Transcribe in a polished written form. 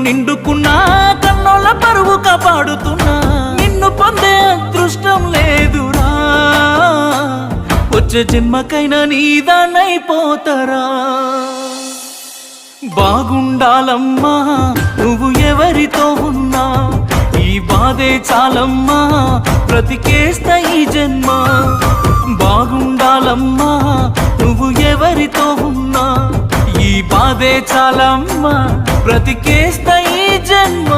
నిండుకున్నా కన్నోళ్ళ పరువు కాపాడుతున్నా నిన్ను పొందే అదృష్టం లేదురా వచ్చే జన్మకైనా నీదానైపోతారా బాగుండాలమ్మా నువ్వు ఎవరితో ఉన్నా ఈ బాధే చాలమ్మా బ్రతికేస్తా ఈ జన్మ బాగుండాలమ్మా నువ్వు ఎవరితో ఉన్నా ఈ బాధే చాలమ్మా బ్రతికేస్తా ఈ జన్మ